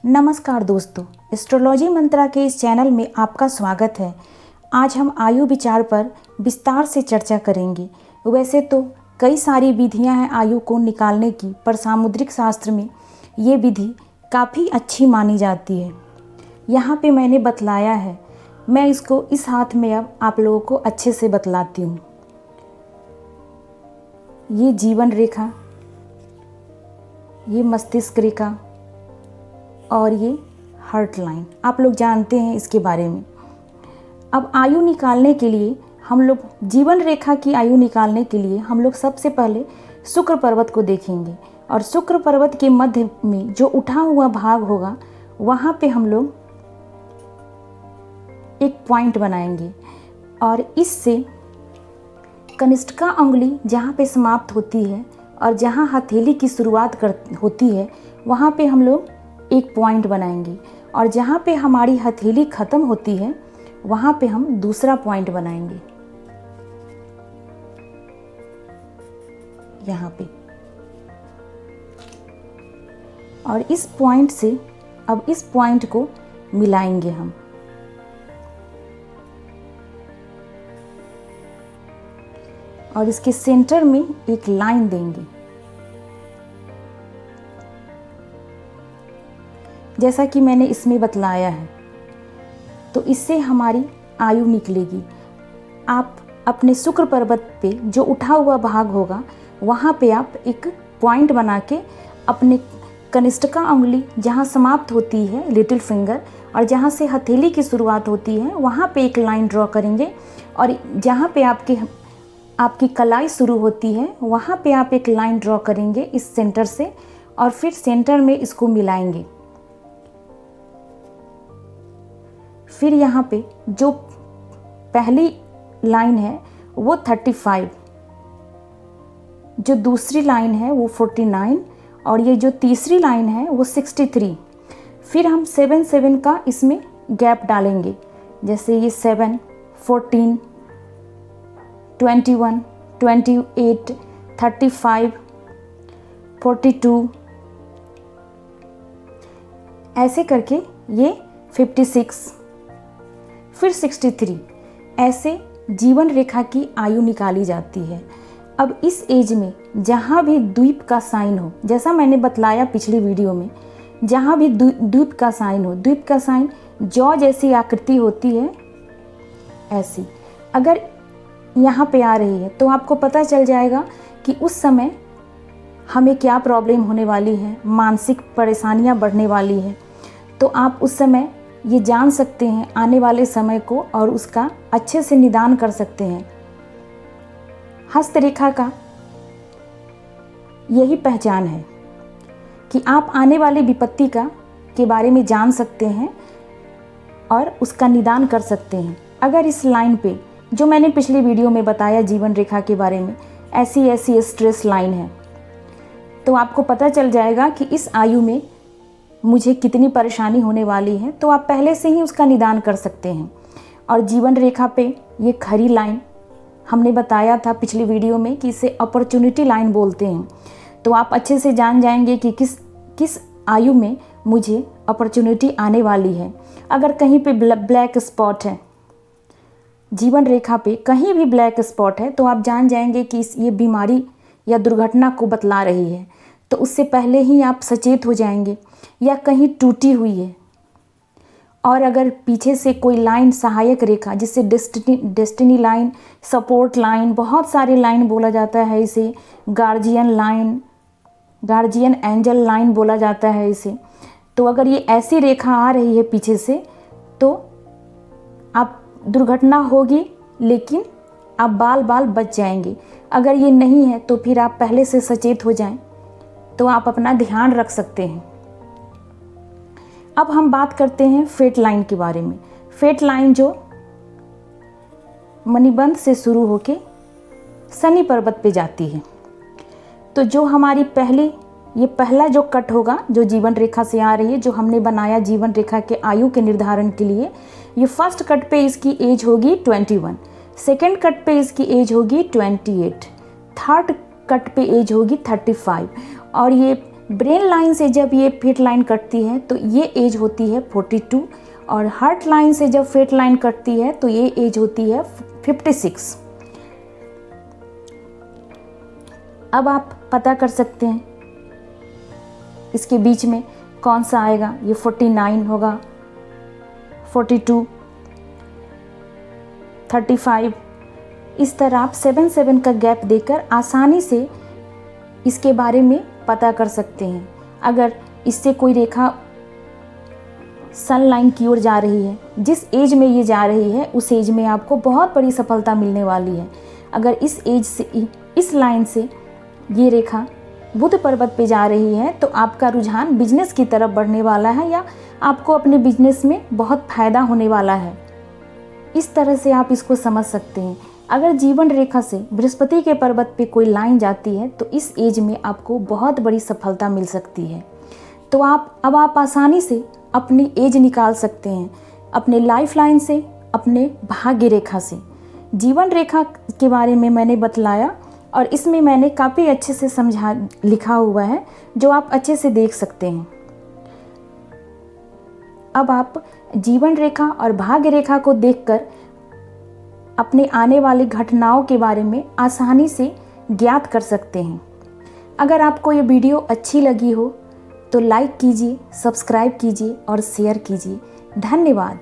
नमस्कार दोस्तों, एस्ट्रोलॉजी मंत्रा के इस चैनल में आपका स्वागत है। आज हम आयु विचार पर विस्तार से चर्चा करेंगे। वैसे तो कई सारी विधियां हैं आयु को निकालने की, पर सामुद्रिक शास्त्र में ये विधि काफ़ी अच्छी मानी जाती है। यहाँ पे मैंने बतलाया है, मैं इसको इस हाथ में अब आप लोगों को अच्छे से बतलाती हूँ। ये जीवन रेखा, ये मस्तिष्क रेखा और ये हार्ट लाइन, आप लोग जानते हैं इसके बारे में। अब आयु निकालने के लिए हम लोग जीवन रेखा की आयु निकालने के लिए हम लोग सबसे पहले शुक्र पर्वत को देखेंगे और शुक्र पर्वत के मध्य में जो उठा हुआ भाग होगा वहाँ पे हम लोग एक पॉइंट बनाएंगे और इससे कनिष्ठिका उंगली जहाँ पे समाप्त होती है और जहाँ हथेली की शुरुआत होती है वहाँ पे हम लोग एक पॉइंट बनाएंगे और जहाँ पे हमारी हथेली ख़त्म होती है वहाँ पे हम दूसरा पॉइंट बनाएंगे, यहाँ पे। और इस पॉइंट से अब इस पॉइंट को मिलाएंगे हम। और इसके सेंटर में एक लाइन देंगे, जैसा कि मैंने इसमें बतलाया है। तो इससे हमारी आयु निकलेगी। आप अपने शुक्र पर्वत पे जो उठा हुआ भाग होगा वहाँ पे आप एक पॉइंट बना के अपने कनिष्ठिका उंगली जहाँ समाप्त होती है लिटिल फिंगर और जहाँ से हथेली की शुरुआत होती है वहाँ पे एक लाइन ड्रॉ करेंगे और जहाँ पे आपकी कलाई शुरू होती है वहाँ पे आप एक लाइन ड्रॉ करेंगे इस सेंटर से और फिर सेंटर में इसको मिलाएंगे। फिर यहाँ पे जो पहली लाइन है वो 35, जो दूसरी लाइन है वो 49 और ये जो तीसरी लाइन है वो 63। फिर हम 7 का इसमें गैप डालेंगे, जैसे ये 7, 14, 21, 28, 35, 42, ऐसे करके ये 56, फिर 63। ऐसे जीवन रेखा की आयु निकाली जाती है। अब इस एज में जहाँ भी द्वीप का साइन हो, जैसा मैंने बतलाया पिछली वीडियो में, जहाँ भी द्वीप का साइन हो, द्वीप का साइन जौ जैसी आकृति होती है ऐसी, अगर यहाँ पे आ रही है तो आपको पता चल जाएगा कि उस समय हमें क्या प्रॉब्लम होने वाली है, मानसिक परेशानियाँ बढ़ने वाली है। तो आप उस समय ये जान सकते हैं आने वाले समय को और उसका अच्छे से निदान कर सकते हैं। हस्तरेखा का यही पहचान है कि आप आने वाली विपत्ति के बारे में जान सकते हैं और उसका निदान कर सकते हैं। अगर इस लाइन पे जो मैंने पिछली वीडियो में बताया जीवन रेखा के बारे में, ऐसी स्ट्रेस लाइन है, तो आपको पता चल जाएगा कि इस आयु में मुझे कितनी परेशानी होने वाली है, तो आप पहले से ही उसका निदान कर सकते हैं। और जीवन रेखा पे ये खरी लाइन हमने बताया था पिछली वीडियो में कि इसे अपॉर्चुनिटी लाइन बोलते हैं। तो आप अच्छे से जान जाएंगे कि किस आयु में मुझे अपॉर्चुनिटी आने वाली है। अगर कहीं पे ब्लैक स्पॉट है, जीवन रेखा पे कहीं भी ब्लैक स्पॉट है, तो आप जान जाएंगे कि ये बीमारी या दुर्घटना को बतला रही है। तो उससे पहले ही आप सचेत हो जाएंगे। या कहीं टूटी हुई है और अगर पीछे से कोई लाइन सहायक रेखा, जिससे डेस्टिनी लाइन, सपोर्ट लाइन, बहुत सारे लाइन बोला जाता है इसे, guardian line, guardian angel line बोला जाता है इसे। तो अगर ये ऐसी रेखा आ रही है पीछे से तो आप दुर्घटना होगी, लेकिन आप बाल बच जाएंगे। अगर ये नहीं है तो फिर आप पहले से सचेत हो जाएं, तो आप अपना ध्यान रख सकते हैं। अब हम बात करते हैं फेट लाइन के बारे में। फेट लाइन जो मणिबंध से शुरू होके शनि पर्वत पे जाती है। तो जो हमारी ये पहला जो कट होगा जो जीवन रेखा से आ रही है, जो हमने बनाया जीवन रेखा के आयु के निर्धारण के लिए, ये फर्स्ट कट पे इसकी एज होगी 21, सेकेंड कट पे इसकी एज होगी 28, थर्ड कट पे एज होगी 35 और ये ब्रेन लाइन से जब ये फेट लाइन कटती है तो ये एज होती है 42 और हार्ट लाइन से जब फेट लाइन कटती है तो ये एज होती है 56। अब आप पता कर सकते हैं इसके बीच में कौन सा आएगा। ये 49 होगा, 42, 35। इस तरह आप 7 का गैप देकर आसानी से इसके बारे में पता कर सकते हैं। अगर इससे कोई रेखा सन लाइन की ओर जा रही है, जिस एज में ये जा रही है उस एज में आपको बहुत बड़ी सफलता मिलने वाली है। अगर इस एज से, इस लाइन से ये रेखा बुध पर्वत पे जा रही है तो आपका रुझान बिजनेस की तरफ बढ़ने वाला है या आपको अपने बिजनेस में बहुत फायदा होने वाला है। इस तरह से आप इसको समझ सकते हैं। अगर जीवन रेखा से बृहस्पति के पर्वत पे कोई लाइन जाती है तो इस एज में आपको बहुत बड़ी सफलता मिल सकती है। तो अब आप आसानी से अपनी एज निकाल सकते हैं अपने लाइफ लाइन से, अपने भाग्य रेखा से। जीवन रेखा के बारे में मैंने बतलाया और इसमें मैंने काफ़ी अच्छे से लिखा हुआ है जो आप अच्छे से देख सकते हैं। अब आप जीवन रेखा और भाग्य रेखा को देखकर अपने आने वाली घटनाओं के बारे में आसानी से ज्ञात कर सकते हैं। अगर आपको ये वीडियो अच्छी लगी हो तो लाइक कीजिए, सब्सक्राइब कीजिए और शेयर कीजिए। धन्यवाद।